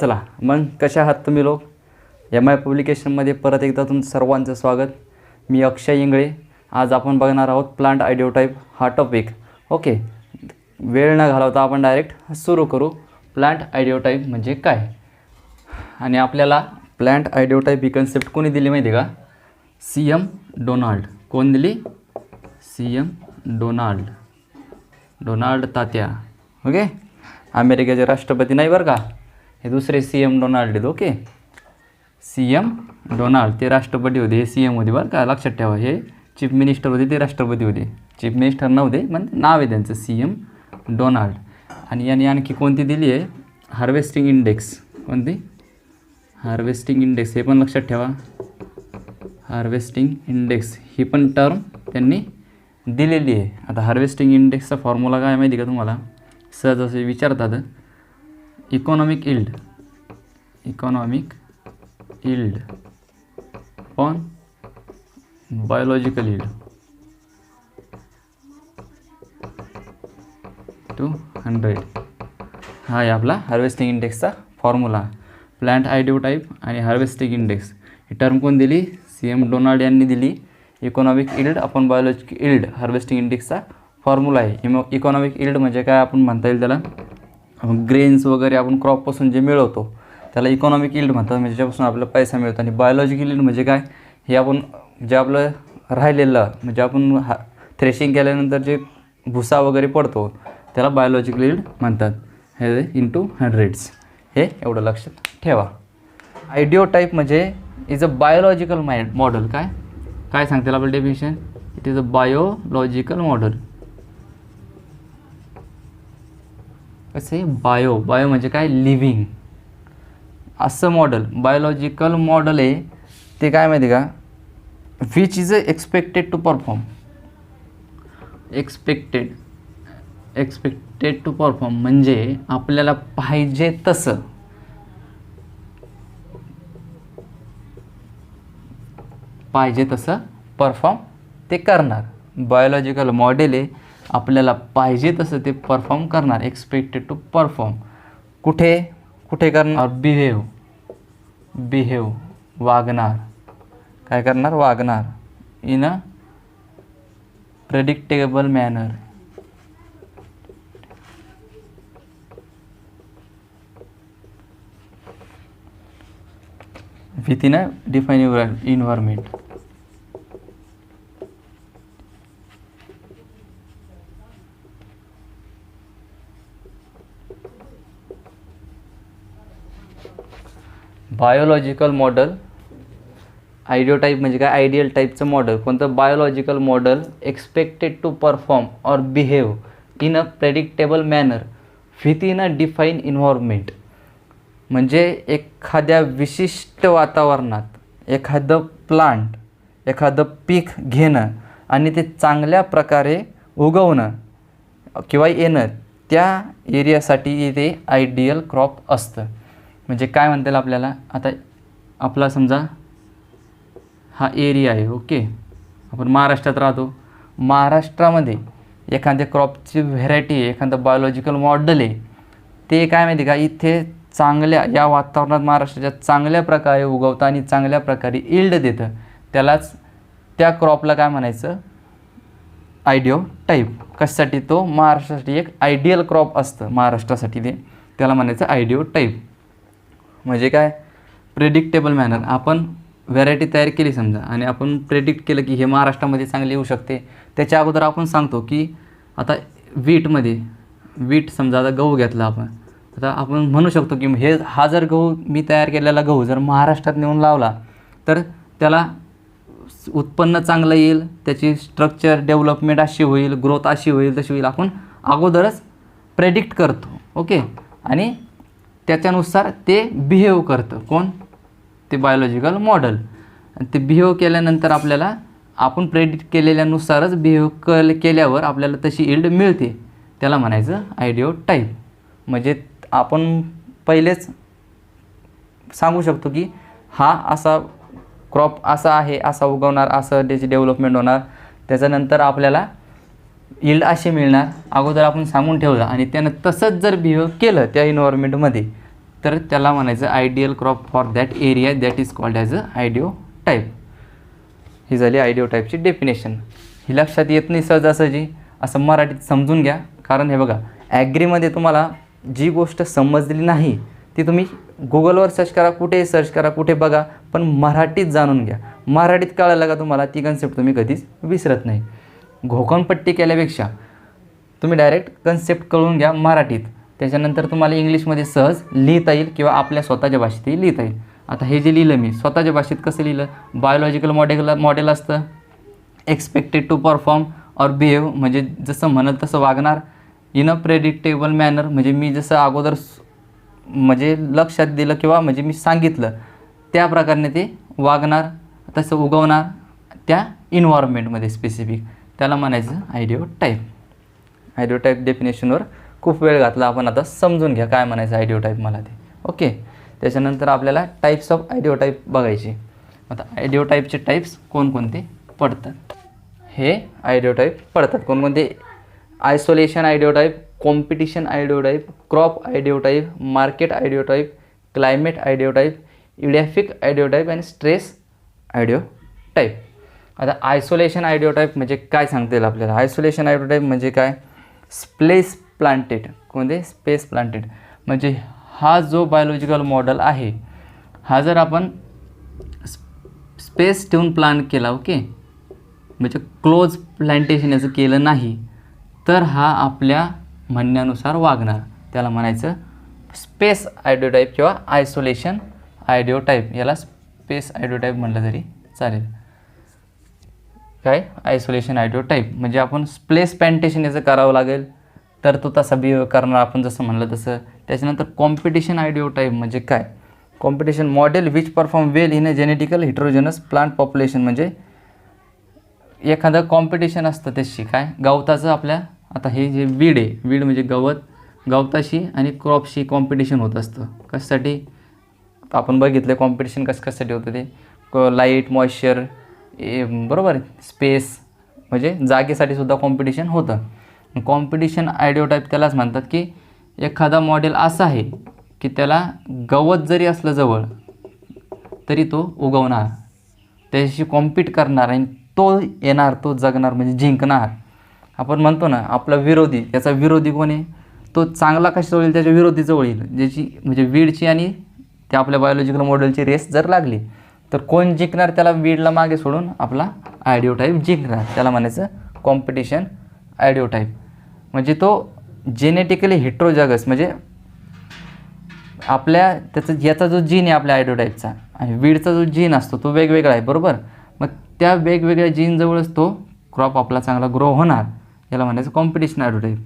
चला मग कशा आहात तुम्ही लोक. MI पब्लिकेशनमध्ये परत एकदा तुमचं सर्वांचं स्वागत. मी अक्षय इंगळे. आज आपण बघणार आहोत प्लांट आयडियोटाइप हा टॉपिक. ओके, वेळ न घालवता आपण डायरेक्ट सुरू करू. प्लांट आयडियोटाइप म्हणजे काय आणि आपल्याला प्लांट आयडियोटाइप ही कन्सेप्ट कोणी दिली माहिती आहे का? CM Donald. कोण दिली? CM डोनाल्ड तात्या. ओके, अमेरिकेचे राष्ट्रपती नाही बरं का, हे दुसरे CM डोनाल्ड आहेत. ओके, CM डोनाल्ड ते राष्ट्रपती होते, हे CM होते बरं का, लक्षात ठेवा. हे चीफ मिनिस्टर होते, ते राष्ट्रपती होते. चीफ मिनिस्टर नव्हते, पण नाव आहे त्यांचं CM डोनाल्ड. आणि यांनी आणखी कोणती दिली आहे? Harvesting index. कोणती? Harvesting index. हे पण लक्षात ठेवा, हार्वेस्टिंग इंडेक्स ही पण टर्म त्यांनी दिलेली आहे. आता हार्वेस्टिंग इंडेक्सचा फॉर्म्युला काय माहिती का तुम्हाला? सहज असे विचारतात. Economic yield on biological yield to 100. हा आहे आपला हार्वेस्टिंग इंडेक्सचा फॉर्म्युला. प्लांट आयडियोटाइप आणि हार्वेस्टिंग इंडेक्स ही टर्म कोण दिली? CM डोनाल्ड यांनी दिली. Economic yield upon biological yield harvesting इंडेक्सचा फॉर्म्युला आहे. इकॉनॉमिक इल्ड म्हणजे काय आपण म्हणता येईल त्याला? ग्रेन्स वगैरे आपण क्रॉपपासून जे मिळवतो त्याला इकॉनॉमिक इल्ड म्हणतात, म्हणजे ज्यापासून आपल्याला पैसा मिळतो. आणि बायोलॉजिकल इल्ड म्हणजे काय? हे आपण जे आपलं राहिलेलं, म्हणजे आपण थ्रेशिंग केल्यानंतर जे भुसा वगैरे पडतो त्याला बायोलॉजिकल इल्ड म्हणतात. हे इंटू 100. हे एवढं लक्षात ठेवा. आयडियोटाइप म्हणजे इज अ बायोलॉजिकल मॉडेल. काय सांगते आपलं definition? It is a biological model. कसे? बायो म्हणजे काय? लिव्हिंग असं मॉडेल. बायोलॉजिकल मॉडेल आहे ते काय माहिती का? Which is expected to perform. Expected to perform म्हणजे आपल्याला पाहिजे तसं परफॉर्म ते करणार. बायोलॉजिकल मॉडेल आहे, आपल्याला पाहिजे तसं ते परफॉर्म करणार. एक्सपेक्टेड टू परफॉर्म कुठे करणार? बिहेव वागणार. काय करणार? वागणार. In a predictable manner. Within a define environment. Biological model ideotype म्हणजे काय? आयडियल टाईपचं मॉडेल. कोणतं? Biological model. Expected to perform or behave in a predictable manner within a define environment. म्हणजे एखाद्या विशिष्ट वातावरणात एखादं प्लांट, एखादं पीक घेणं आणि ते चांगल्या प्रकारे उगवणं किंवा येणं, त्या एरियासाठी ते आयडियल क्रॉप असतं. म्हणजे काय म्हणता येईल आपल्याला? आता आपला समजा हा एरिया आहे. ओके, आपण महाराष्ट्रात राहतो. महाराष्ट्रामध्ये एखाद्या क्रॉपची व्हेरायटी आहे, एखादं बायोलॉजिकल मॉडेल आहे, ते काय माहिती का? इथे चांगल्या या वातावरणात महाराष्ट्राच्या चांगल्या प्रकारे उगवतं आणि चांगल्या प्रकारे इल्ड देतं. त्यालाच त्या क्रॉपला काय म्हणायचं? आयडियोटाइप. कशासाठी? तो महाराष्ट्रासाठी एक आयडियल क्रॉप असतं महाराष्ट्रासाठी, त्याला म्हणायचं आयडियोटाइप. म्हणजे काय? Predictable manner. आपण व्हेरायटी तयार केली समजा आणि आपण प्रेडिक्ट केलं की हे महाराष्ट्रामध्ये चांगले येऊ शकते. त्याच्या अगोदर आपण सांगतो की आता वीट समजा, आता गहू घेतला आपण, आता आपण म्हणू शकतो की हा जर गहू मी तयार केलेला गहू जर महाराष्ट्रात नेऊन लावला तर त्याला उत्पन्न चांगलं येईल, त्याची स्ट्रक्चर डेव्हलपमेंट अशी होईल, ग्रोथ अशी होईल, तशी होईल. आपण अगोदरच प्रेडिक्ट करतो. ओके, आणि त्याच्यानुसार ते बिहेव करतं. कोण? ते बायोलॉजिकल मॉडेल. ते बिहेव केल्यानंतर आपल्याला आपण प्रेडिक्ट केलेल्यानुसारच बिहेव केल्यावर आपल्याला तशी इल्ड मिळते. त्याला म्हणायचं आयडियोटाइप. म्हणजे आपण पहिलेच सांगू शकतो की हा असा क्रॉप असा आहे, असा उगवणार, असं त्याची डेव्हलपमेंट होणार, त्याच्यानंतर आपल्याला इल्ड असे मिळणार. अगोदर आपण सांगून ठेवलं आणि त्यानं तसंच जर बिहेव केलं त्या इन्व्हायरमेंटमध्ये तर त्याला म्हणायचं ideal crop for that area that is called as a ideotype. ही झाली आयडिओ टाईपची डेफिनेशन. ही लक्षात येत नाही सहजासहजी, असं मराठीत समजून घ्या. कारण हे बघा, ॲग्रीमध्ये तुम्हाला जी गोष्ट समजली नाही ती तुम्ही गुगलवर सर्च करा, कुठेही सर्च करा, कुठे बघा, पण मराठीत जाणून घ्या. मराठीत कळलं का तुम्हाला, ती कन्सेप्ट तुम्ही कधीच विसरत नाही. घोकणपट्टी केल्यापेक्षा तुम्ही डायरेक्ट कन्सेप्ट कळून घ्या मराठीत, त्याच्यानंतर तुम्हाला इंग्लिशमध्ये सहज लिहिता येईल किंवा आपल्या स्वतःच्या भाषेतही लिहिता येईल. आता हे जे लिहिलं मी स्वतःच्या भाषेत कसं लिहिलं, बायोलॉजिकल मॉडेल असतं, expected to perform or behave म्हणजे जसं म्हणल तसं वागणार, इन अ प्रेडिक्टेबल मॅनर म्हणजे मी जसं अगोदर म्हणजे लक्षात दिलं किंवा म्हणजे मी सांगितलं त्या प्रकारे ते वागणार, तसं उगवणार त्या इन्व्हायरमेंटमध्ये स्पेसिफिक, त्याला म्हणायचं आयडिओ टाईप. आयडिओ टाईप डेफिनेशनवर खूप वेळ घातला आपण, आता समजून घ्या काय म्हणायचं आयडिओ टाईप मला ते. ओके, त्याच्यानंतर आपल्याला टाईप्स ऑफ आयडिओ टाईप बघायचे. आता आयडिओ टाईपचे टाईप्स कोणकोणते पडतात, हे आयडिओ टाईप पडतात कोणकोणते. Isolation ideotype, competition ideotype, crop ideotype, market ideotype, climate ideotype, edaphic ideotype आणि स्ट्रेस आयडिओ टाईप. आता आयसोलेशन आयडिओ टाईप म्हणजे काय सांगता येईल आपल्याला. आयसोलेशन आयडिओ टाईप म्हणजे काय, स्पेस प्लांटेड. कोणते, स्पेस प्लांटेड म्हणजे हा जो बायोलॉजिकल मॉडेल आहे हा जर आपण स्पेस ठेवून प्लांट केला, ओके, म्हणजे क्लोज प्लांटेशन याचं केलं नाही तर हा आपल्या म्हणण्यानुसार वागणार, त्याला म्हणायचं स्पेस आयडिओ टाईप किंवा आयसोलेशन आयडिओ टाईप. याला स्पेस आयडिओ टाईप म्हटलं तरी चालेल. काय, आयसोलेशन आयडिओ टाईप म्हणजे आपण स्पेस प्लांटेशन याचं करावं लागेल तर तो तसा बिहेव करणार आपण जसं म्हणलं तसं. त्याच्यानंतर कॉम्पिटिशन आयडिओ टाईप म्हणजे काय, competition model which perform well in a genetical heterogenous plant population म्हणजे एखादं कॉम्पिटिशन असतं त्याशी, काय गवताचं आपल्या, आता हे जे वीड आहे, वीड म्हणजे गवत, गवताशी आणि क्रॉपशी कॉम्पिटिशन होत असतं. कशासाठी आपण बघितलं कॉम्पिटिशन कशासाठी होतं ते, लाईट, मॉइश्चर, बरोबर, स्पेस म्हणजे जागेसाठी सुद्धा कॉम्पिटिशन होतं. कॉम्पिटिशन आयडिओ टाईप त्यालाच म्हणतात की एखादा मॉडेल असा आहे की त्याला गवत जरी असलं जवळ तरी तो उगवणार, त्याच्याशी कॉम्पीट करणार आणि तो येणार, तो जगणार म्हणजे जिंकणार. आपण म्हणतो ना आपला विरोधी, त्याचा विरोधी कोण आहे, तो चांगला कशाजवळ येईल, त्याच्या विरोधीजवळ येईल. ज्याची म्हणजे वीडची आणि त्या आपल्या बायोलॉजिकल मॉडेलची रेस जर लागली तर कोण जिंकणार, त्याला वीडला मागे सोडून आपला आयडिओ टाईप जिंकणार, त्याला म्हणायचं कॉम्पिटिशन आयडिओ टाईप. म्हणजे तो जेनेटिकली हेट्रोजागस म्हणजे आपल्या त्याचा याचा जो जीन आहे आपल्या आयडिओ टाईपचा आणि वीडचा जो जीन असतो तो वेगवेगळा आहे, बरोबर. मग त्या वेगवेगळ्या जीनजवळच तो क्रॉप आपला चांगला ग्रो होणार, याला म्हणायचं competition ideotype.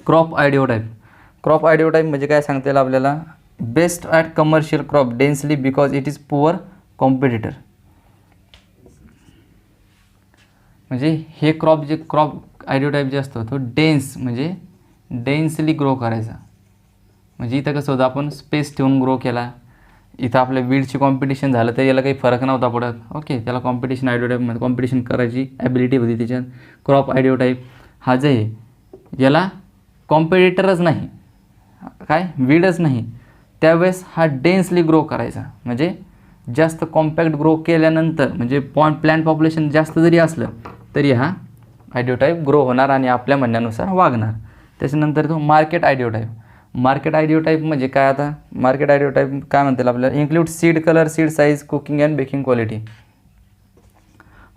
Crop ideotype, crop ideotype म्हणजे काय सांगता येईल आपल्याला, best at commercial crop densely because it is poor competitor. म्हणजे हे क्रॉप जे क्रॉप आयडिओ टाईप जे असतो तो डेन्स म्हणजे डेन्सली ग्रो करायचा. म्हणजे इथं कसं होतं, आपण स्पेस ठेवून ग्रो केला, इथं आपल्या वीडची कॉम्पिटिशन झालं तर याला काही फरक नव्हता पडत, ओके, त्याला कॉम्पिटिशन आयडिओ टाईपमध्ये कॉम्पिटिशन करायची ॲबिलिटी होती त्याच्यात. क्रॉप आयडिओ टाईप हा जे आहे याला कॉम्पिटिटरच नाही, काय वीडच नाही, त्यावेळेस हा डेन्सली ग्रो करायचा. म्हणजे जास्त कॉम्पॅक्ट ग्रो केल्यानंतर म्हणजे प्लांट पॉप्युलेशन जास्त जरी असलं तरी हा आयडिओ टाईप ग्रो होणार आणि आपल्या म्हणण्यानुसार वागणार. त्याच्यानंतर तो market ideotype. Market ideotype म्हणजे काय, आता मार्केट आयडिओ टाईप काय म्हणतील आपल्याला, include seed colour, seed size, cooking and baking quality.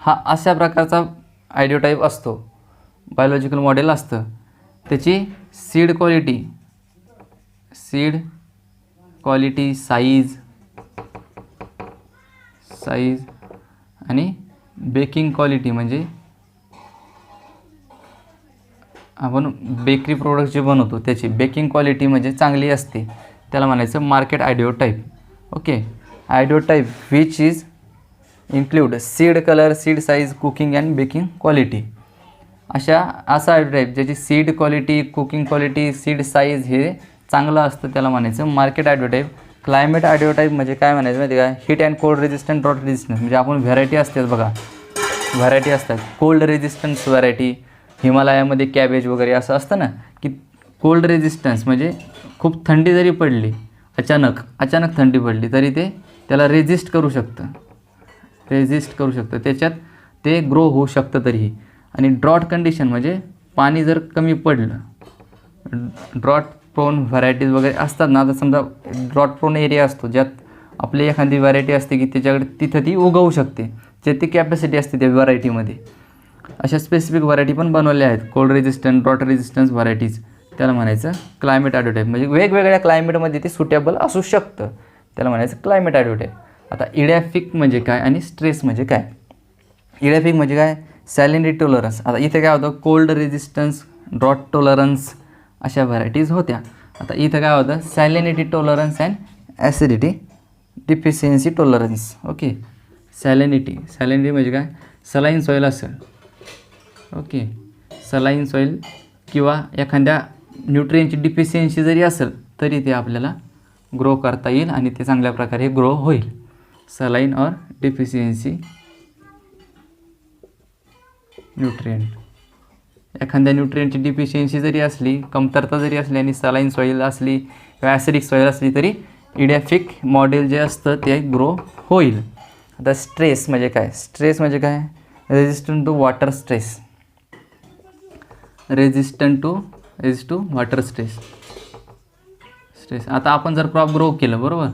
हा अशा प्रकारचा आयडिओ टाईप असतो, बायोलॉजिकल मॉडेल असतं. त्याची सीड क्वालिटी, साईज आणि बेकिंग क्वालिटी म्हणजे आपण बेकरी प्रोडक्ट जे बनवतो त्याची बेकिंग क्वालिटी म्हणजे चांगली असते, त्याला म्हणायचं market ideotype. Okay, ideotype which is include seed colour, seed size, cooking and baking quality. असा आयडिओ टाईप ज्याची seed quality, cooking quality, seed size हे चांगलं असतं त्याला म्हणायचं market ideotype. Climate ideotype म्हणजे काय म्हणायचं माहिती काय, heat and cold resistant, drought resistance. म्हणजे आपण व्हरायटी असतात बघा, व्हरायटी असतात, कोल्ड रेजिस्टन्स व्हरायटी, हिमालयामध्ये कॅबेज वगैरे असं असतं ना की कोल्ड रेजिस्टन्स म्हणजे खूप थंडी जरी पडली अचानक थंडी पडली तरी ते त्याला रेजिस्ट करू शकतं, त्याच्यात ते ग्रो होऊ शकतं तरीही. आणि ड्रॉट कंडिशन म्हणजे पाणी जर कमी पडलं, ड्रॉट प्रोन व्हरायटीज वगैरे असतात ना, आता समजा ड्रॉट प्रोन एरिया असतो ज्यात आपली एखादी व्हरायटी असते की त्याच्याकडे तिथं ती उगवू शकते, जे ती कॅपॅसिटी असते त्या व्हरायटीमध्ये. अशा स्पेसिफिक व्हरायटी पण बनवल्या आहेत, cold resistant, drought resistance varieties. त्याला म्हणायचं क्लायमेट ॲडोटाईप. म्हणजे वेगवेगळ्या क्लायमेटमध्ये ते सुटेबल असू शकतं, त्याला म्हणायचं क्लायमेट ॲडोटाईप. आता इडियाफिक म्हणजे काय आणि स्ट्रेस म्हणजे काय? इडियाफिक म्हणजे काय? Salinity tolerance. आता इथे काय होतं, कोल्ड रेजिस्टन्स, ड्रॉट टॉलरन्स अशा व्हरायटीज होत्या. आता इथं काय होतं, salinity tolerance and acidity deficiency tolerance. Okay, salinity म्हणजे काय? सलाईन सॉईल असेल, ओके, सलाईन सॉईल किंवा एखाद्या न्यूट्रियनची डिफिशियन्सी जरी असेल तरी ते आपल्याला ग्रो करता येईल आणि ते चांगल्या प्रकारे ग्रो होईल. Saline or deficiency nutrient. एखाद्या न्यूट्रिएंटची डिफिशियन्सी जरी असली, कमतरता जरी असली आणि सलाईन सॉईल असली किंवा ॲसिडिक सॉईल असली तरी इडियाफिक मॉडेल जे असतं ते ग्रो होईल. आता स्ट्रेस म्हणजे काय? स्ट्रेस म्हणजे काय? Resistant to water stress. Resist to water stress. आता आपण जर क्रॉप ग्रो केलं, बरोबर,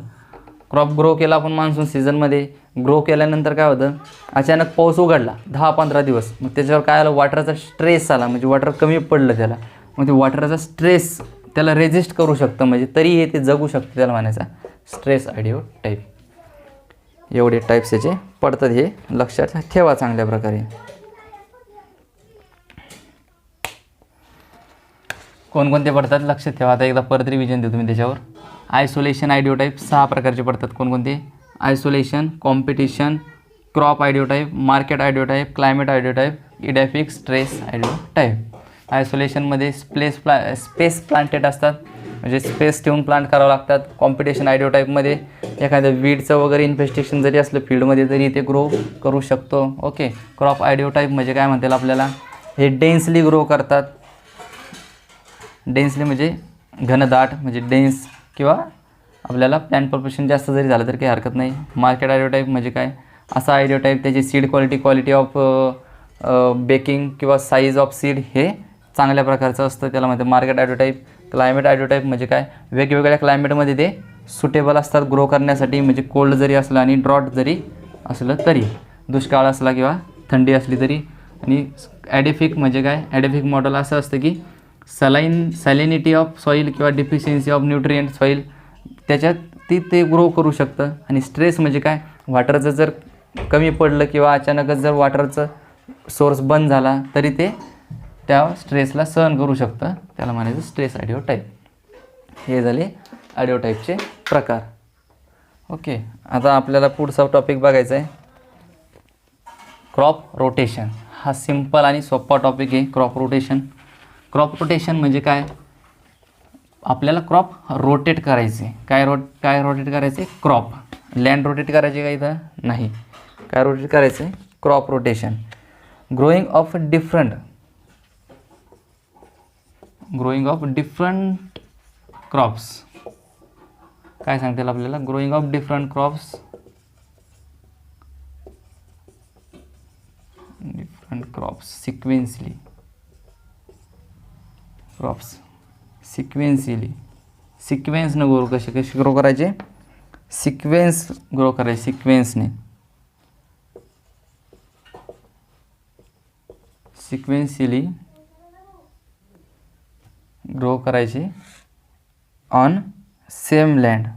क्रॉप ग्रो केला आपण मान्सून सीझनमध्ये, ग्रो केल्यानंतर काय होतं, अचानक पाऊस उघडला 10-15 दिवस, मग त्याच्यावर काय आलं, वॉटरचा स्ट्रेस आला, म्हणजे वॉटर कमी पडलं त्याला, मग ते वॉटरचा स्ट्रेस त्याला रेजिस्ट करू शकतं, म्हणजे तरीही ते जगू शकतं, त्याला म्हणायचा स्ट्रेस आयडिओ टाईप. एवढे टाईप्स याचे पडतात, हे लक्षात ठेवा चांगल्या प्रकारे. कोणकोणते पडतात लक्षात ठेवा. आता एकदा परत रिव्हिजन देतो मी त्याच्यावर. आयसोलेशन आयडिओ टाईप 6 प्रकारचे पडतात. कोणकोणते? Isolation, competition, crop ideotype, market ideotype, climate ideotype, edaphic, stress ideotype. आयसोलेशनमध्ये स्पेस प्लांटेड असतात, म्हणजे स्पेस ठेवून प्लांट करावं लागतात. कॉम्पिटिशन आयडिओ टाईपमध्ये एखाद्या वीडचं वगैरे इन्फेस्टेशन जरी असलं फील्डमध्ये तरी ते ग्रो करू शकतो. ओके. क्रॉप आयडिओ टाईप म्हणजे काय म्हणतील आपल्याला, हे डेन्सली ग्रो करतात. डेन्सली म्हणजे घनदाट, म्हणजे डेन्स, किंवा आपल्याला प्लॅन्ट पॉप्युलेशन जास्त जरी झालं तरी काही हरकत नाही. मार्केट आयडिओ टाईप म्हणजे काय, असा आयडिओ टाईप त्याची सीड क्वालिटी ऑफ बेकिंग किंवा साईज ऑफ सीड हे चांगल्या प्रकारचं असतं, त्याला म्हणते market ideotype. Climate ideotype म्हणजे काय, वेगवेगळ्या क्लायमेटमध्ये ते सुटेबल असतात ग्रो करण्यासाठी, म्हणजे कोल्ड जरी असलं आणि ड्रॉट जरी असलं तरी, दुष्काळ असला किंवा थंडी असली तरी. आणि ॲडिफिक म्हणजे काय, ॲडिफिक मॉडेल असं असतं की सॅलिनिटी ऑफ सॉईल किंवा डिफिशियन्सी ऑफ न्यूट्रिएंट सॉईल त्याच्यात ते ग्रो करू शकतं. आणि स्ट्रेस म्हणजे काय, वॉटरचं जर कमी पडलं किंवा अचानकच जर वॉटरचं सोर्स बंद झाला तरी ते त्या स्ट्रेसला सहन करू शकतं, त्याला म्हणायचं स्ट्रेस आयडिओ टाईप. हे झाले आयडिओ टाईपचे प्रकार. ओके. आता आपल्याला पुढचा टॉपिक बघायचा आहे क्रॉप रोटेशन. हा सिम्पल आणि सोपा टॉपिक आहे क्रॉप रोटेशन. क्रॉप रोटेशन म्हणजे काय, आपल्याला क्रॉप रोटेट करायचे. काय रोटेट करायचे? क्रॉप. लँड रोटेट करायचे का इथं? नाही. काय रोटेट करायचे? Crop rotation. Growing of different crops. काय सांगतील आपल्याला? Growing of different crops, sequentially. Crops सिक्वेन्सनं ग्रो कसे ग्रो करायचे? सिक्वेन्स ग्रो करायचे, सिक्वेन्शियली ग्रो करायचे ऑन सेम लँड.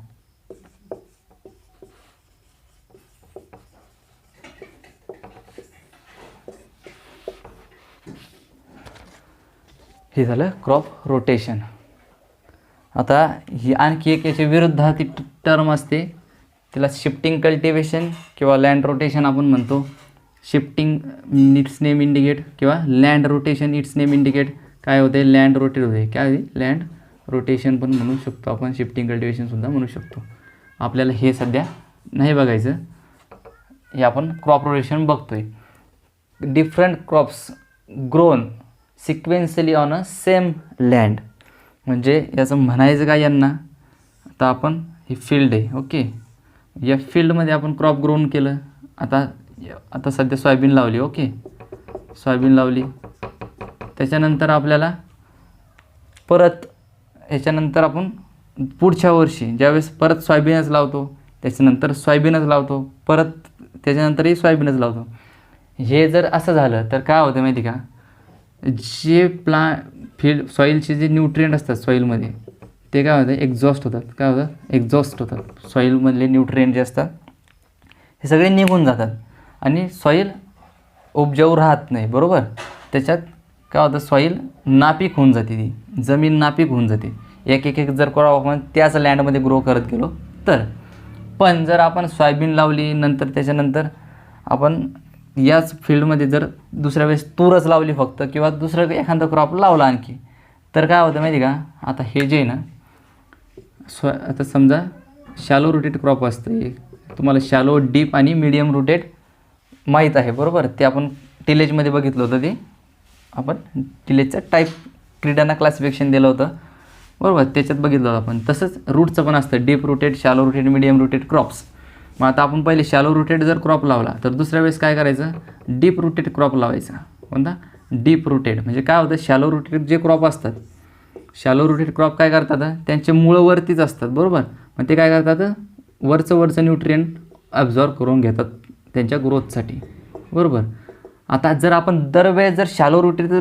हे झालं क्रॉप रोटेशन. आता ही आणखी एक याच्या विरुद्धार्थी टर्म असते, तिला शिफ्टिंग कल्टिवेशन किंवा लँड रोटेशन आपण म्हणतो. शिफ्टिंग इट्स नेम इंडिकेट किंवा land rotation it's name indicate. काय होते? लँड रोटेट होते. काय लँड रोटेशन पण म्हणू शकतो आपण, शिफ्टिंग कल्टिवेशनसुद्धा म्हणू शकतो. आपल्याला हे सध्या नाही बघायचं, हे आपण क्रॉप रोटेशन बघतोय. Different crops grown sequentially on a same land. म्हणजे याचं म्हणायचं काय यांना, आता आपण ही फील्ड आहे. ओके, या फील्डमध्ये आपण क्रॉप ग्रोन केलं. आता सध्या सोयाबीन लावली. ओके, सोयाबीन लावली. त्याच्यानंतर आपल्याला परत ह्याच्यानंतर आपण पुढच्या वर्षी ज्यावेळेस परत सोयाबीनच लावतो, त्याच्यानंतर सोयाबीनच लावतो, परत त्याच्यानंतरही सोयाबीनच लावतो. हे जर असं झालं तर काय होतं माहिती का, जे फील्ड सॉईलचे जे न्यूट्रिएंट असतात सॉईलमध्ये ते काय होतं, एक्झॉस्ट होतात. काय होतं, एक्झॉस्ट होतात. सॉईलमधले न्यूट्रिएंट जे असतात हे सगळे निघून जातात आणि सॉईल उपजाऊ राहत नाही. बरोबर, त्याच्यात काय होतं, सॉईल नापीक होऊन जाते, ती जमीन नापीक होऊन जाते. एक जर क्रॉप आपण त्याच लँडमध्ये ग्रो करत गेलो तर. पण जर आपण सोयाबीन लावली, नंतर त्याच्यानंतर आपण याच फील्डमध्ये जर दुसऱ्या वेळेस तूरच लावली फक्त, किंवा दुसरं एखादा क्रॉप लावला आणखी, तर काय होतं माहिती का, आता हे जे आहे ना, आता समजा शॅलो रुटेड क्रॉप असतं. तुम्हाला शॅलो, डीप आणि मीडियम रुटेड माहीत आहे. बरोबर, ते आपण टिलेजमध्ये बघितलं होतं. ते आपण टिलेजचं टाईप क्रीडांना क्लासिफिकेशन दिलं होतं. बरोबर, त्याच्यात बघितलं होतं आपण. तसंच रूटचं पण असतं, deep rooted, shallow rooted, medium rooted crops. मग आता आपण पहिले शॅलो रुटेड जर क्रॉप लावला तर दुसऱ्या वेळेस काय करायचं, डीप रुटेड क्रॉप लावायचा. कोणता, डीप रुटेड. म्हणजे काय होतं, शॅलो रुटेड जे क्रॉप असतात, शॅलो रुटेड क्रॉप काय करतात, त्यांचे मुळं वरतीच असतात. बरोबर, मग ते काय करतात, वरचं न्यूट्रिएंट ॲब्झॉर्ब करून घेतात त्यांच्या ग्रोथसाठी. बरोबर, आता जर आपण दरवेळेस जर शॅलो रुटेड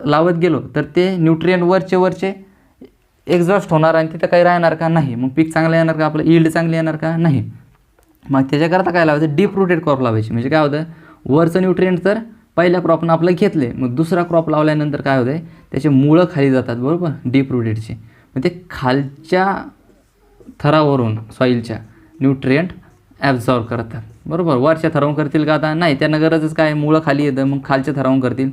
लावत गेलो तर ते न्यूट्रिएंट वरचे एक्झॉस्ट होणार आणि तिथं काही राहणार का, नाही. मग पीक चांगलं येणार का, आपलं ईल्ड चांगली येणार का, नाही. मग त्याच्याकरता काय लावायचं, डीप रुटेड क्रॉप लावायची. म्हणजे काय होतं, वरचं न्यूट्रिएंट तर पहिल्या क्रॉपनं आपलं घेतले, मग दुसरा क्रॉप लावल्यानंतर काय होतं, त्याचे मुळं खाली जातात. बरोबर, डीप रुटेडचे. मग ते खालच्या थरावरून सॉईलच्या न्यूट्रिएंट ॲब्झॉर्ब करतात. बरोबर, वरच्या थरावून करतील का, आता नाही, त्यांना गरजच काय, मुळं खाली येतं, मग खालच्या थरावून करतील.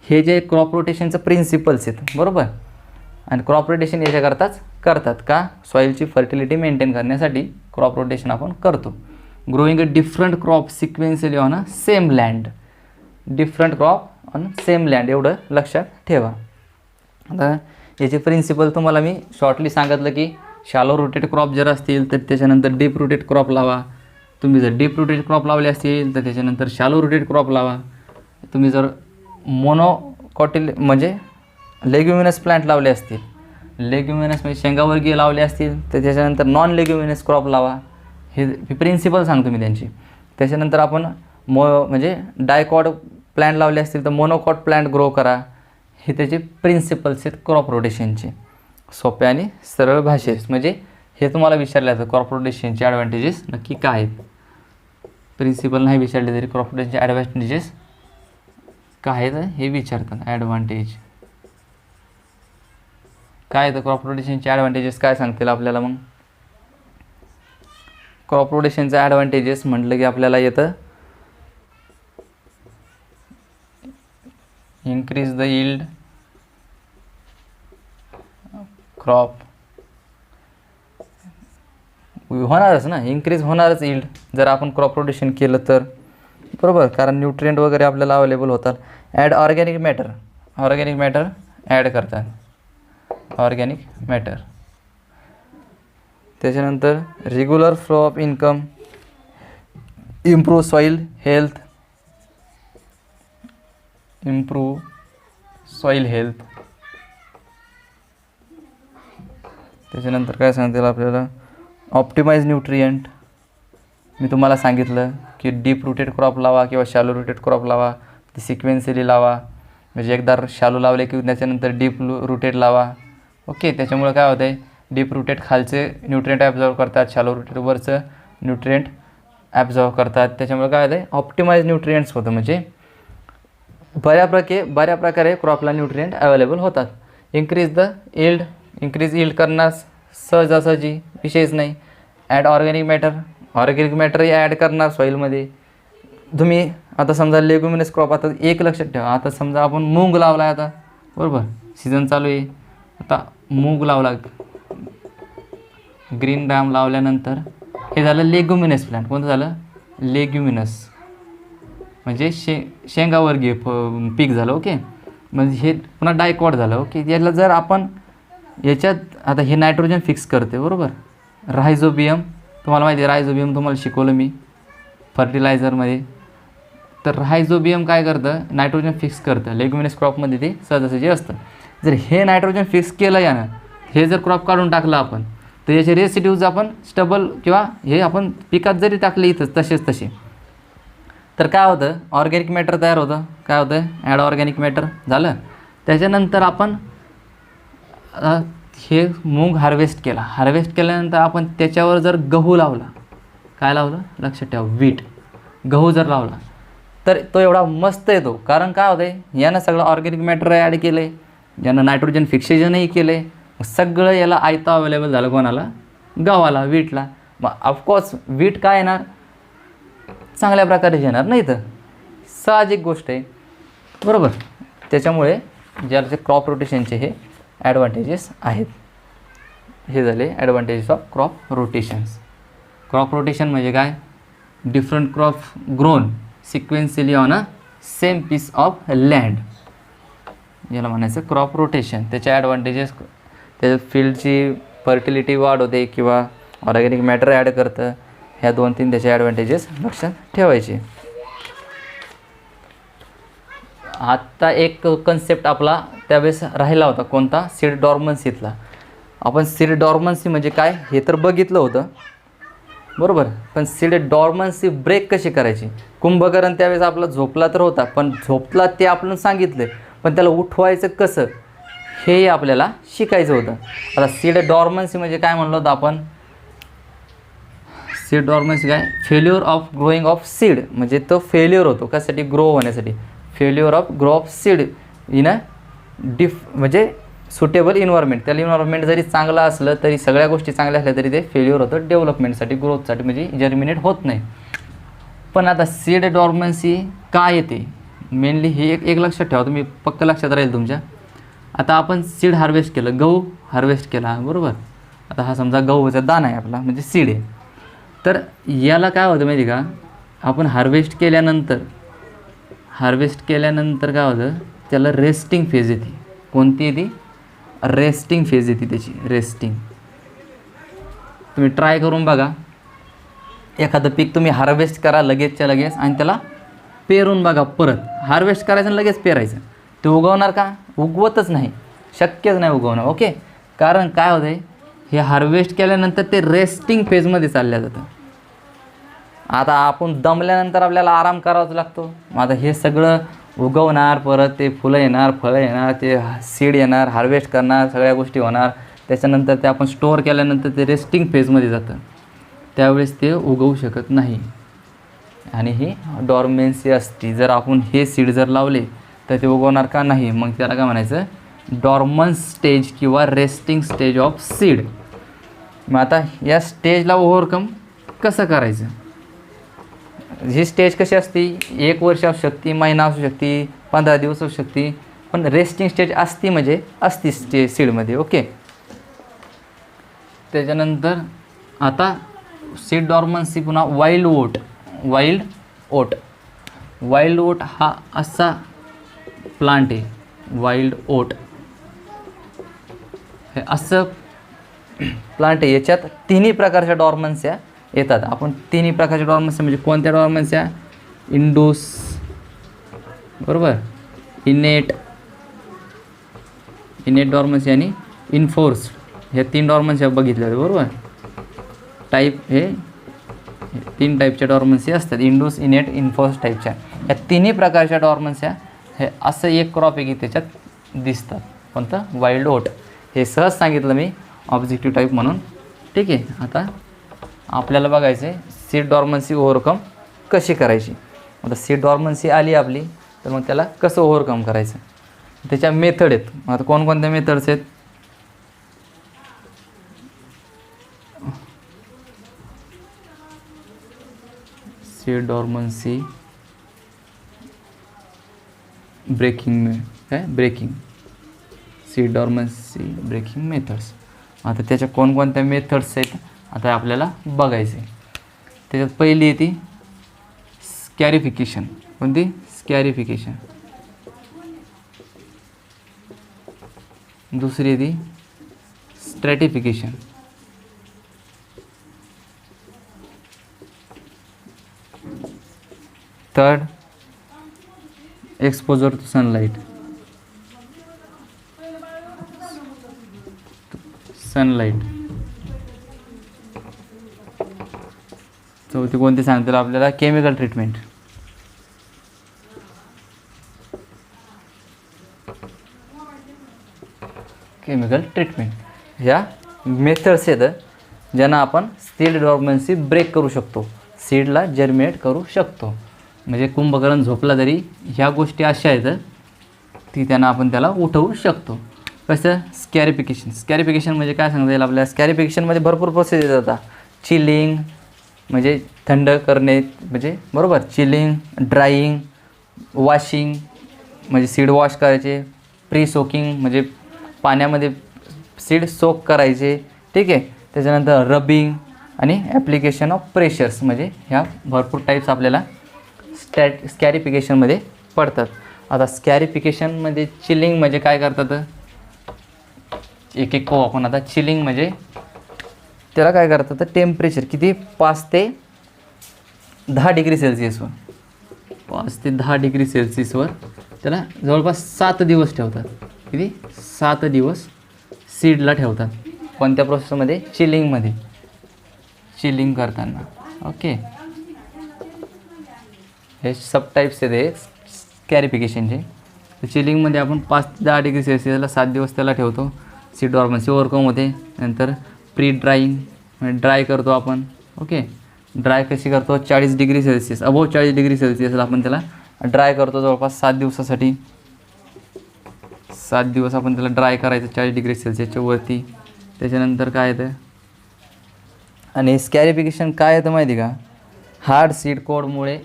हे जे क्रॉप रोटेशनचं प्रिन्सिपल्स आहेत. बरोबर, आणि क्रॉप रोटेशन याच्याकरताच करतात का, सॉईलची फर्टिलिटी मेंटेन करण्यासाठी क्रॉप रोटेशन आपण करतो. Growing a different crop sequentially on a same land. Different crop on same land, एवढं लक्षात ठेवा. आता याचे प्रिन्सिपल तुम्हाला मी शॉर्टली सांगितलं की शॅलो रुटेड क्रॉप जर असतील तर त्याच्यानंतर डीप रुटेड क्रॉप लावा. तुम्ही जर डीप रुटेड क्रॉप लावले असतील तर त्याच्यानंतर शॅलो रुटेड क्रॉप लावा. तुम्ही जर मोनोकॉटिल म्हणजे लेग्युमिनस प्लांट लावले असतील, लेग्युमिनस म्हणजे शेंगावर्गीय लावले असतील तर त्याच्यानंतर नॉन लेग्युमिनस क्रॉप लावा. हे प्रिन्सिपल सांगतो मी त्यांची. त्याच्यानंतर आपण म्हणजे डायकॉट प्लांट लावले असतील तर मोनोकॉट प्लांट ग्रो करा. हे त्याचे प्रिन्सिपल्स आहेत क्रॉप रोटेशनचे, सोप्या आणि सरळ भाषेत. म्हणजे हे तुम्हाला विचारलं जातं क्रॉप रोटेशनचे ॲडव्हान्टेजेस नक्की काय आहेत. प्रिन्सिपल नाही विचारले तरी क्रॉप रोटेशनचे ॲडव्हान्टेजेस काय आहेत हे विचारतात. ॲडव्हान्टेज काय तर क्रॉप रोटेशनचे ॲडव्हान्टेजेस काय सांगतील आपल्याला. मग क्रॉप रोटेशनचं ॲडव्हान्टेजेस म्हटलं की आपल्याला येतं इन्क्रीज द यील्ड क्रॉप. होणारच ना, इन्क्रीज होणारच यील्ड जर आपण क्रॉप रोटेशन केलं तर. बरोबर, कारण न्यूट्रिएंट वगैरे आपल्याला अवेलेबल होतात. Add organic matter, organic matter add करतात, ऑर्गॅनिक मॅटर. त्याच्यानंतर regular flow of income, improve soil health, improve soil health. त्याच्यानंतर काय सांगतील आपल्याला, ऑप्टिमाइज न्यूट्रिएंट. मी तुम्हाला सांगितलं की डीप रुटेड क्रॉप लावा किंवा शॅलो रुटेड क्रॉप लावा, ती सिक्वेन्शियली लावा. म्हणजे एकदा शॅलो लावले की त्याच्यानंतर डीप रुटेड लावा. ओके, त्याच्यामुळे काय होतं आहे, डीप रुटेड खालचे न्यूट्रिएंट ॲब्झॉर्व करतात, शॅलो रुटेड वरचं न्यूट्रिएंट ॲब्झॉर्व करतात. त्याच्यामुळे काय होतं आहे, ऑप्टिमाइज न्यूट्रिएंट्स होतं. म्हणजे बऱ्या प्रकारे क्रॉपला न्यूट्रिएंट अवेलेबल होतात. Increase the yield, increase yield करण्यास सहजासहजी विषयच नाही. ॲड ऑर्गॅनिक मॅटर, ऑर्गॅनिक मॅटरही ॲड करणार सॉईलमध्ये. तुम्ही आता समजा लेग्युमिनस क्रॉप, आता एक लक्षात ठेवा, आता समजा आपण मूग लावला आहे आता. बरोबर, सीझन चालू आहे, आता मूग लावला, ग्रीन ग्राम लावल्यानंतर हे झालं लेग्युमिनस प्लांट. कोणतं झालं, लेग्युमिनस म्हणजे शेंगावर्गीय पीक झालं. ओके, म्हणजे हे पुन्हा डायकॉट झालं. ओके, याला जर आपण याच्यात आता हे नायट्रोजन फिक्स करते. बरोबर, रायझोबियम, तुम्हाला माहिती आहे रायझोबियम तुम्हाला शिकवलं मी फर्टिलायझरमध्ये. तर रायझोबियम काय करतं, नायट्रोजन फिक्स करतं. लेग्युमिनस क्रॉपमध्ये ते सहजासहजी असतं. जर हे नायट्रोजन फिक्स केलं यानं, हे जर क्रॉप काढून टाकलं आपण, तर याचे रेसिड्यूज आपण स्टबल किंवा हे आपण पिकात जरी टाकले इथंच तसे, तर काय होतं, ऑर्गॅनिक मॅटर तयार होतं. काय होतं, ॲड ऑर्गॅनिक मॅटर झालं. त्याच्यानंतर आपण हे मूग हार्वेस्ट केल्यानंतर आपण त्याच्यावर जर गहू लावला, काय लावलं लक्षात ठेवा, वीट, गहू जर लावला तर तो एवढा मस्त येतो. कारण काय होतं आहे, यानं सगळं ऑर्गॅनिक मॅटर ॲड केलं आहे, यानं नायट्रोजन फिक्सेशनही केलं आहे, सगळं याला आयतं अवेलेबल झालं. कोणाला, गव्हाला, वीटला. मग ऑफकोर्स वीट काय येणार, चांगल्या प्रकारे येणार नाही, तर साहजिक गोष्ट आहे बरोबर. त्याच्यामुळे ज्याचे क्रॉप रोटेशनचे हे ॲडव्हान्टेजेस आहेत. हे झाले advantages of crop rotations. Crop rotation म्हणजे काय, different crop grown sequentially on a same piece of land, याला म्हणायचं क्रॉप रोटेशन. त्याचे ॲडव्हान्टेजेस, त्याच्या फील्डची फर्टिलिटी वाढवते किंवा ऑर्गॅनिक मॅटर ॲड करतं. ह्या 2-3 त्याचे ॲडव्हान्टेजेस लक्षात ठेवायचे. आत्ता एक कन्सेप्ट आपला त्यावेळेस राहिला होता, कोणता, सीड डॉर्मन्सीतला. आपण सीड डॉर्मन्सी म्हणजे काय हे तर बघितलं होतं बरोबर, पण सीड डॉर्मन्सी ब्रेक कशी करायची. कुंभकर्ण त्यावेळेस आपला झोपला तर होता, पण झोपला ते आपण सांगितलं, पण त्याला उठवायचं कसं हे आपल्याला शिकायचं होतं. आता सीड डॉर्मन्सी म्हणजे काय म्हणलो होतं आपण, सीड डॉर्मन्सी काय, failure of growing of seed, म्हणजे तो फेल्युअर होतो कशासाठी, ग्रो होण्यासाठी. Failure of grow of seed in a म्हणजे सुटेबल इन्व्हायरमेंट. त्याला इन्व्हायरमेंट जरी चांगलं असलं तरी, सगळ्या गोष्टी चांगल्या असल्या तरी ते फेल्युअर होतं डेव्हलपमेंटसाठी, ग्रोथसाठी, म्हणजे जर्मिनेट होत नाही. पण आता सीड डॉर्मन्सी काय येते मेनली हे एक लक्षात ठेवा तुम्ही, पक्क लक्षात राहील तुमच्या. आता आपण सीड हार्वेस्ट केलं, गहू हार्वेस्ट केला बरोबर. आता हा समजा गहूचा दाणा आहे आपला, म्हणजे सीड आहे. तर याला काय होतं माहिती का, आपण हार्वेस्ट केल्यानंतर काय होतं, त्याला रेस्टिंग फेज येते. कोणती येते, रेस्टिंग फेज येते त्याची, रेस्टिंग. तुम्ही ट्राय करून बघा, एखादं पीक तुम्ही हार्वेस्ट करा लगेचच्या लगेच आणि त्याला पेरून बघा. परत हार्वेस्ट करायचं आणि लगेच पेरायचं, ते उगवणार का, उगवतच नाही, शक्यच नाही उगवणं. ओके, कारण काय होतं आहे, हे हार्वेस्ट केल्यानंतर ते रेस्टिंग फेजमध्ये चाललं जातं. आता आपण दमल्यानंतर आपल्याला आराम करावाच लागतो. मग आता हे सगळं उगवणार, परत ते फुलं येणार, फळं येणार, ते सीड येणार, हार्वेस्ट करणार, सगळ्या गोष्टी होणार. त्याच्यानंतर ते आपण स्टोअर केल्यानंतर ते रेस्टिंग फेजमध्ये जातं, त्यावेळेस ते उगवू शकत नाही. आणि ही डॉर्मेन्सी असते. जर आपण हे सीड जर लावले तर ते उगवणार का नाही, मग त्याला काय म्हणायचं, डॉर्मन्स स्टेज किंवा रेस्टिंग स्टेज ऑफ सीड. मग आता या स्टेजला ओव्हरकम कसं करायचं, ही स्टेज कशी असते, 1 वर्ष असू शकते, महिना असू शकते, 15 दिवस असू शकते, पण रेस्टिंग स्टेज असती म्हणजे असती सीडमध्ये. ओके, त्याच्यानंतर आता सीड डॉर्मन्सी पुन्हा वाईल्ड ओट हा असा प्लांट आहे. वाईल्ड ओट हे असं प्लांट आहे, याच्यात 3 प्रकारच्या डॉर्मन्स्या येतात. आपण 3 प्रकारच्या डॉर्मन्स्या म्हणजे कोणत्या डॉर्मन्स्या, इंडूस बरोबर, इनेट डॉर्मन्सी आणि इन्फोर्स्ड, ह्या 3 डॉर्मन्स्या बघितल्या बरोबर. टाईप हे 3 टाईपच्या डॉर्मन्सी असतात, इंडूस, इनेट, इन्फोर्स्ड टाईपच्या. या 3 प्रकारच्या डॉर्मन्स्या हे असं एक क्रॉप आहे की त्याच्यात दिसतात. कोणतं, वाईल्ड ओट. हे सहज सांगितलं मी ऑब्जेक्टिव्ह टाईप म्हणून. ठीक आहे, आता आपल्याला बघायचं आहे सीड डॉर्मन्सी ओव्हरकम कशी करायची. आता सीड डॉर्मन्सी आली आपली तर मग त्याला कसं ओव्हरकम करायचं, त्याच्या मेथड आहेत. आता कोणकोणत्या मेथड्स आहेत, seed dormancy breaking seed dormancy breaking methods. आता त्याच्या कोणकोणत्या मेथड्स आहेत आता आपल्याला बघायचे. त्याच्यात पहिली येते स्कॅरिफिकेशन. कोणती, स्कॅरिफिकेशन. दुसरी येते stratification. Third, exposure to sunlight, चौथी कोणती सांगतील आपल्याला? Chemical treatment. केमिकल ट्रीटमेंट ह्या मेथड्स आहेत ज्यांना आपण सीड डॉर्मन्सी ब्रेक करू शकतो, सीडला जर्मिनेट करू शकतो. म्हणजे कुंभकर्ण झोपला तरी ह्या गोष्टी अशा आहेत ती त्यांना आपण त्याला उठवू शकतो. कसं? स्कॅरिफिकेशन म्हणजे काय सांगता येईल आपल्याला? स्कॅरिफिकेशनमध्ये भरपूर प्रोसेस येतात. चिलिंग म्हणजे थंड करणे, म्हणजे बरोबर, चिलिंग, ड्राईंग, वॉशिंग म्हणजे सीड वॉश करायचे, प्री सोकिंग म्हणजे पाण्यामध्ये सीड सोक करायचे, ठीक आहे. त्याच्यानंतर रबिंग आणि ॲप्लिकेशन ऑफ प्रेशर्स म्हणजे ह्या भरपूर टाईप्स आपल्याला स्कॅरिफिकेशनमध्ये पडतात. आता स्कॅरिफिकेशनमध्ये चिलिंग म्हणजे काय करतात? एक एक पाहू आपण. आता चिलिंग म्हणजे त्याला काय करतात? टेम्परेचर किती? 5 ते 10 डिग्री सेल्सिअसवर, 5 ते 10 डिग्री सेल्सिअसवर त्याला जवळपास 7 दिवस ठेवतात. किती? 7 दिवस सीडला ठेवतात. कोणत्या प्रोसेसमध्ये? चिलिंगमध्ये, चिलिंग करताना. ओके, हे सब टाईप्स आहेत स्कॅरिफिकेशनचे. तर चिलिंगमध्ये आपण 5 ते 10 डिग्री सेल्सिअसला 7 दिवस त्याला ठेवतो, सीड डॉर्मन्सी ओव्हरकम होते. नंतर प्री ड्राईंग म्हणजे ड्राय करतो आपण. ओके, ड्राय कशी करतो? 40 डिग्री सेल्सिअस, अबोव 40 डिग्री सेल्सिअसला आपण त्याला ड्राय करतो जवळपास 7 दिवसासाठी. 7 दिवस आपण त्याला ड्राय करायचं 40 डिग्री सेल्सिअसच्या वरती. त्याच्यानंतर काय येतं? आणि स्कॅरिफिकेशन काय येतं माहिती का? हार्ड सीड कोडमुळे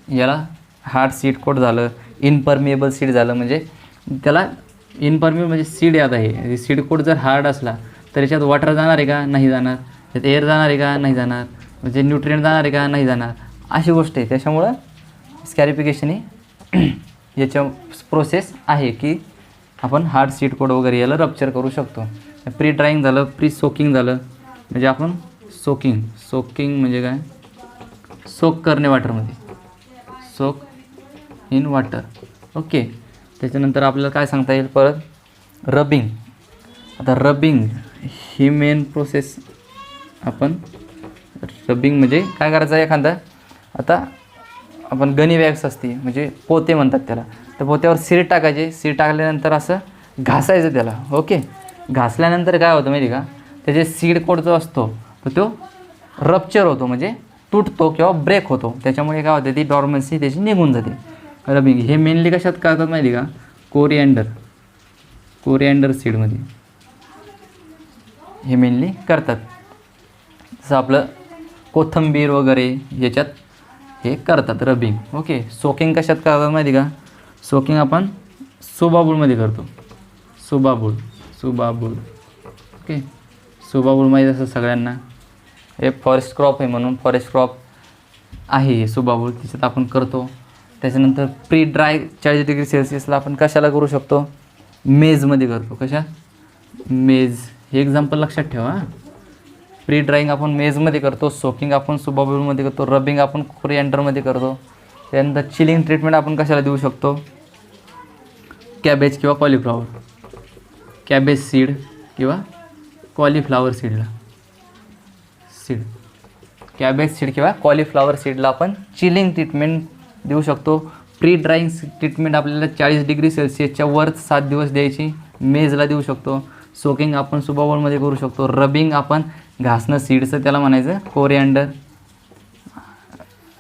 याला हार्ड सीड कोड झालं, इनपरमिएबल सीड झालं. म्हणजे त्याला इनपरमिएबल म्हणजे सीड यात आहे, सीड कोड जर हार्ड असला तर याच्यात वॉटर जाणार आहे का? नाही जाणार. त्यात एअर जाणार आहे का? नाही जाणार. म्हणजे न्यूट्रिएंट जाणार आहे का? नाही जाणार. अशी गोष्ट आहे. त्याच्यामुळं स्कॅरिफिकेशन ही याच्या प्रोसेस आहे की आपण हार्ड सीड कोड वगैरे याला रप्चर करू शकतो. प्री ड्राईंग झालं, प्री सोकिंग झालं म्हणजे आपण सोकिंग म्हणजे काय? सोक करणे वॉटरमध्ये, सोक इन वॉटर. ओके, त्याच्यानंतर आपल्याला काय सांगता येईल परत? रबिंग. आता रबिंग ही मेन प्रोसेस. आपण रबिंग म्हणजे काय करायचं? एखादा आता आपण गनी वॅक्स असते म्हणजे पोते म्हणतात त्याला, तर पोत्यावर सीड टाकायचे. सीड टाकल्यानंतर असं घासायचं त्याला. ओके, घासल्यानंतर काय होतं माहिती का? त्याचे सीड कोड जो असतो तर तो रप्चर होतो म्हणजे तुटतो किंवा ब्रेक होतो. त्याच्यामुळे काय होतं? ती डॉर्मन्सी त्याची निघून जाते. रबिंग हे मेनली कशात करतात माहिती का? कोरिअँडर सीडमध्ये हे मेनली करतात. जसं आपलं कोथिंबीर वगैरे याच्यात हे करतात रबिंग. ओके, सोकिंग कशात करतात माहिती का? सोकिंग आपण सुबाबूळमध्ये करतो. सुबाबूळ. ओके, सुबाबूळ माहीत असं सगळ्यांना. हे फॉरेस्ट क्रॉप आहे म्हणून फॉरेस्ट क्रॉप आहे हे सुबाबूळ, त्याच्यात आपण करतो. त्याच्यानंतर प्री ड्राय 40 डिग्री सेल्सिअसला आपण कशाला करू शकतो? मेजमध्ये करतो. कशात? मेज. हे एक्झाम्पल लक्षात ठेवा. प्री ड्राईंग आपण मेजमध्ये करतो, सोकिंग आपण सुबाबूळमध्ये करतो, रबिंग आपण कोरिअँडरमध्ये करतो. त्यानंतर चिलिंग ट्रीटमेंट आपण कशाला देऊ शकतो? कॅबेज किंवा कॉलीफ्लॉवर, कॅबेज सीड किंवा कॉलीफ्लॉवर सीडला. कॅबेज सीड किंवा कॉलीफ्लॉवर सीडला आपण चिलिंग ट्रीटमेंट देऊ शकतो. प्री ड्राईंग ट्रीटमेंट आपल्याला 40 डिग्री सेल्सिअसच्या वर 7 दिवस द्यायची. मेजला देऊ शकतो. सोकिंग आपण सुबाबूळमध्ये करू शकतो. रबिंग आपण घासणं सीडचं त्याला म्हणायचं कोरिअँडर,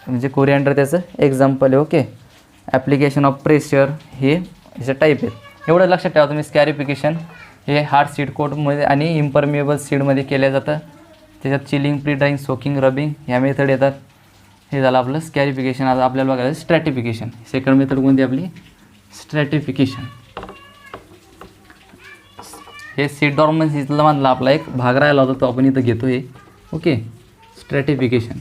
म्हणजे कोरिअँडर त्याचं एक्झाम्पल आहे. ओके, ॲप्लिकेशन ऑफ प्रेशर हे याचे टाईप आहेत. एवढं लक्षात ठेवा तुम्ही. स्कॅरिफिकेशन हे हार्ड सीड कोडमध्ये आणि इम्परमिएबल सीडमध्ये केलं जातं. त्याच्यात chilling, pre drawing, soaking, rubbing ह्या मेथड येतात. हे झालं आपलं स्कॅरिफिकेशन. आता आपल्याला बघायचं स्ट्रॅटिफिकेशन. सेकंड मेथड कोणती आपली? स्ट्रॅटिफिकेशन. हे सीड डॉर्मन्सीला मधला आपला एक भाग राहिला होता तो आपण इथं घेतो आहे. ओके, स्ट्रॅटिफिकेशन.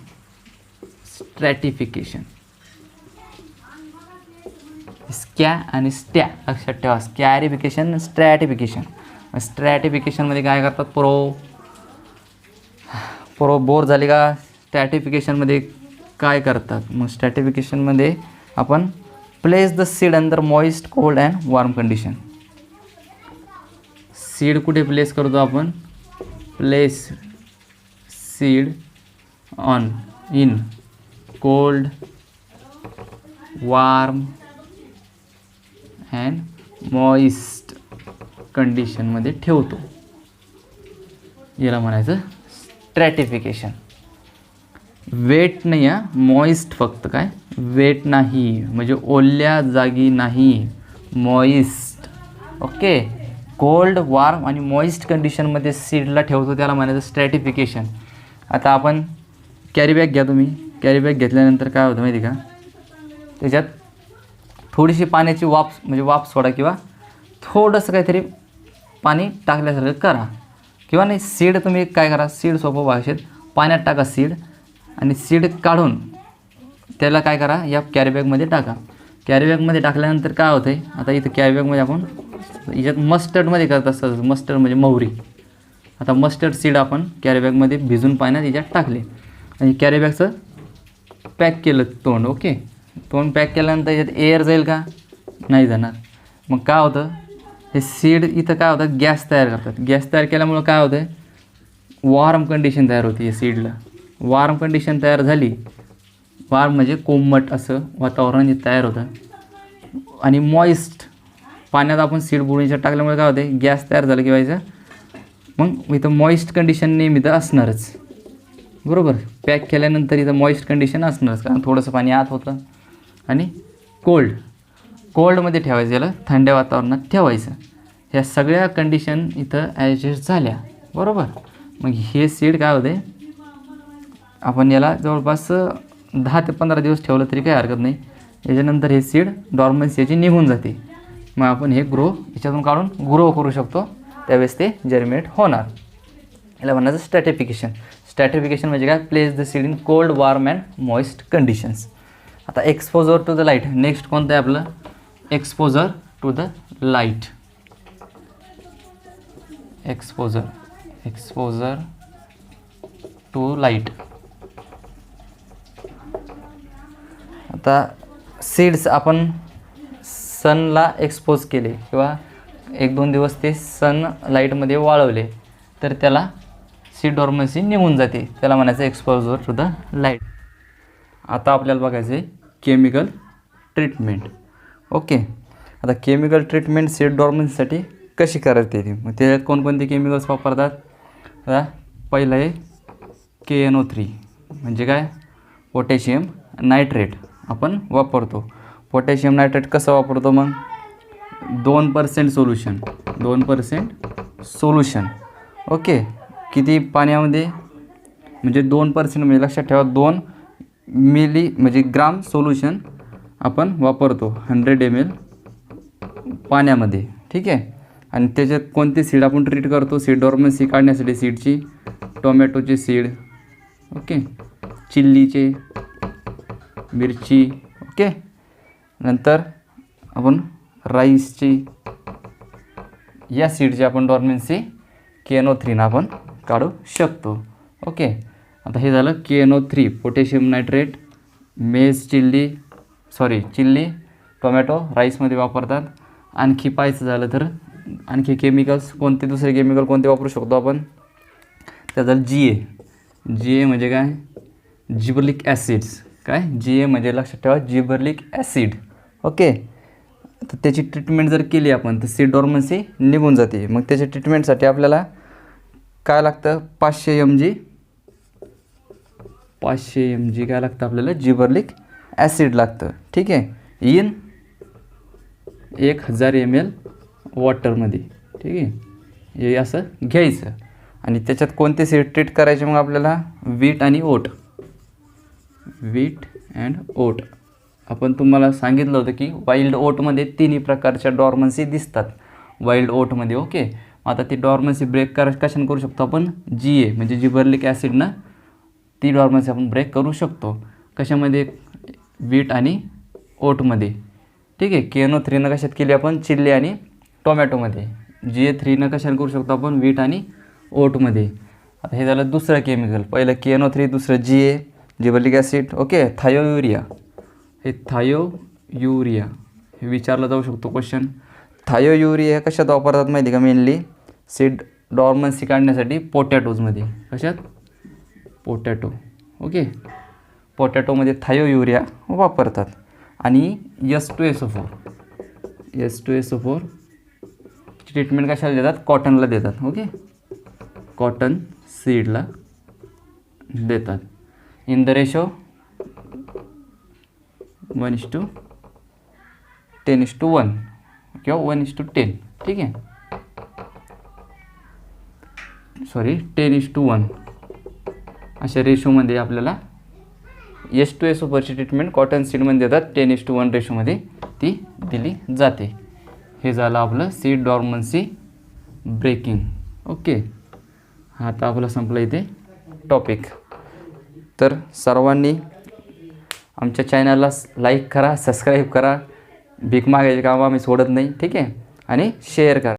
स्कॅ आणि स्टॅ लक्षात ठेवा. स्कॅरिफिकेशन, स्ट्रॅटिफिकेशन. स्ट्रॅटिफिकेशनमध्ये काय करतात? बोर झाली का? स्ट्रॅटिफिकेशनमध्ये काय करतात? मग स्ट्रॅटिफिकेशनमध्ये आपण place the seed under moist cold and warm condition. Seed कुठे प्लेस करतो आपण? Place seed on in cold warm and moist कंडिशनमध्ये ठेवतो. याला म्हणायचं स्ट्रॅटिफिकेशन. वेट नाही आहे, मॉइस्ट फक्त. काय वेट नाही म्हणजे ओल्या जागी नाही, मॉइस्ट. ओके. कोल्ड वॉर्म आणि मॉइस्ट कंडिशनमध्ये सीडला ठेवतो, त्याला म्हणायचं स्ट्रॅटिफिकेशन. आता आपण कॅरी बॅग घ्या. तुम्ही कॅरी बॅग घेतल्यानंतर काय होतं माहिती का, त्याच्यात थोडीशी पाण्याची वाफ म्हणजे वाफ सोडा किंवा थोडंसं काहीतरी पाणी टाकल्यासारखं करा. किंवा नाही, सीड तुम्ही काय करा, सीड सोपं भाषेत पाण्यात टाका सीड, आणि सीड काढून त्याला काय करा, या कॅरीबॅगमध्ये टाका. कॅरीबॅगमध्ये टाकल्यानंतर काय होतं आहे, आता इथं कॅरीबॅगमध्ये आपण याच्यात मस्टर्डमध्ये करत असतं. मस्टर्ड म्हणजे मोहरी. आता मस्टर्ड सीड आपण कॅरीबॅगमध्ये भिजून पाण्यात याच्यात टाकले आणि कॅरीबॅगचं पॅक केलं तोंड. ओके. तोंड पॅक केल्यानंतर याच्यात एअर जाईल का? नाही जाणार. मग काय होतं, हे सीड इथं काय होतं, गॅस तयार करतात. गॅस तयार केल्यामुळं काय होतं, वॉर्म कंडिशन तयार होती या सीडला. वॉर्म कंडिशन तयार झाली, वॉर्म म्हणजे कोमट असं वातावरण जे तयार होतं, आणि मॉइस्ट पाण्यात आपण सीड बुडून टाकल्यामुळे काय होते, गॅस तयार झालं की व्हायचं, मग इथं मॉइस्ट कंडिशन नेहमी इथं असणारच. बरोबर. पॅक केल्यानंतर इथं मॉइस्ट कंडिशन असणारच, कारण थोडंसं पाणी आत होतं. आणि कोल्डमध्ये ठेवायचं, याला थंड वातावरणात ठेवायचं. ह्या सगळ्या कंडिशन इथं ॲडजस्ट झाल्या. बरोबर. मग हे सीड काय होते, आपण याला जवळपास 10 ते 15 दिवस ठेवलं तरी काही हरकत नाही. याच्यानंतर हे सीड डॉर्मन्सी याची निघून जाते. मग आपण हे याच्यातून काढून ग्रो करू शकतो, त्यावेळेस ते जर्मिनेट होणार. याला म्हणायचं स्ट्रॅटिफिकेशन. स्ट्रॅटिफिकेशन म्हणजे काय, place the seed in cold warm and moist conditions. आता exposure to the light. Next कोणतं आहे आपलं, exposure to the light. Exposure to light. आता सीड्स आपण सनला एक्सपोज केले किंवा 1-2 दिवस ते सन लाईटमध्ये वाळवले तर त्याला सीड डॉर्मन्सी निघून जाते, त्याला म्हणायचं एक्सपोजर टू द लाईट. आता आपल्याला बघायचं आहे केमिकल ट्रीटमेंट. ओके. आता केमिकल ट्रीटमेंट सीड डॉर्मन्सीसाठी कशी करायची ती, मग त्याच्यात कोणकोणते केमिकल्स वापरतात. आता पहिलं आहे KNO3 म्हणजे काय, पोटॅशियम नायट्रेट आपण वापरतो. पोटॅशियम नायट्रेट कसं वापरतो, मग 2% सोल्युशन. 2% सोल्युशन. ओके. किती पाण्यामध्ये, म्हणजे 2% म्हणजे लक्षात ठेवा 2 मिली म्हणजे ग्राम सोल्युशन आपण वापरतो 100 ml पाण्यामध्ये. ठीक आहे. आणि त्याच्यात कोणते सीड आपण ट्रीट करतो, सीड डॉर्मन्सी काढण्यासाठी सीडची, टोमॅटोचे सीड. ओके. चिल्लीचे, मिरची. ओके. नंतर आपण राईसची, या सीडची आपण डॉर्मन्सी KNO3 आपण काढू शकतो. ओके. आता हे झालं KNO3 potassium nitrate. Chilli, tomato, राईसमध्ये वापरतात. आणखी पाहायचं झालं तर आणखी केमिकल्स कोणते, दुसरे केमिकल कोणते वापरू शकतो आपण, त्या झालं GA म्हणजे काय, जिबरलिक ॲसिड्स. काय GA म्हणजे लक्षात ठेवा जिबरलिक ॲसिड. ओके. तर त्याची ट्रीटमेंट जर केली आपण तर सीड डॉर्मन्सी निघून जाते. मग त्याच्या ट्रीटमेंटसाठी आपल्याला काय लागतं, 500 mg काय लागतं आपल्याला, जिबरलिक ॲसिड लागतं. ठीक आहे. In 1000 ml वॉटरमध्ये. ठीक आहे. हे असं घ्यायचं. आणि त्याच्यात कोणते सीड ट्रीट करायचे, मग आपल्याला व्हीट अँड ओट. आपण तुम्हाला सांगितलं होतं की वाईल्ड ओटमध्ये 3 प्रकारच्या डॉर्मन्सी दिसतात वाईल्ड ओटमध्ये. ओके. आता ती डॉर्मन्सी ब्रेक कशाने करू शकतो आपण, GA म्हणजे जिबरलिक ॲसिडनं ती डॉर्मन्सी आपण ब्रेक करू शकतो. कशामध्ये, व्हीट आणि ओटमध्ये. ठीक आहे. KNO3 कशात केली आपण, चिल्ली आणि टोमॅटोमध्ये. GA3 कशाने करू शकतो आपण, व्हीट आणि ओटमध्ये. आता हे झालं दुसरं केमिकल. पहिलं KNO3, दुसरं GA जिबरलिक ॲसिड. ओके. थायोयुरिया. हे थायोयुरिया हे विचारलं जाऊ शकतो क्वेश्चन. थायोयुरिया कशात वापरतात माहिती आहे का? मेनली सीड डॉर्मन्सी काढण्यासाठी पोटॅटोजमध्ये. कशात? पोटॅटो. ओके, पोटॅटोमध्ये थायोयुरिया वापरतात. आणि H2SO4 H2SO4 ट्रीटमेंट कशाला देतात? कॉटनला देतात. ओके, कॉटन सीडला देतात. इन द रेशो 1:10:1 किंवा 1:10. ठीक आहे, सॉरी 10:1 अशा रेशोमध्ये आपल्याला H2SO4ची ट्रीटमेंट कॉटन सीडमध्ये देतात. 10:1 रेशोमध्ये ती दिली जाते. हे झालं आपलं सीड डॉर्मन्सी ब्रेकिंग. ओके, हा आता आपला संपला इथे टॉपिक. तर सर्वांनी आमच्या चॅनलला लाईक करा, सबस्क्राईब करा. भीक मागायचे काम आम्ही सोडत नाही. ठीक आहे, आणि शेअर करा.